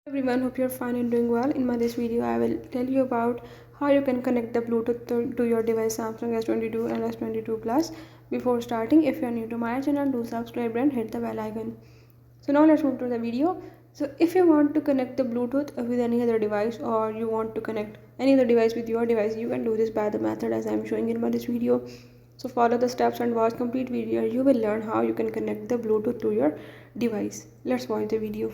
Everyone, hope you're fine and doing well. In this video I will tell you about how you can connect the Bluetooth to your device Samsung S22 and S22 Plus. Before starting, if you're new to my channel, do subscribe and hit the bell icon. So now let's move to the video. So if you want to connect the Bluetooth with any other device, or you want to connect any other device with your device, you can do this by the method as I'm showing in this video. So follow the steps and watch complete video. You will learn how you can connect the Bluetooth to your device. Let's watch the video.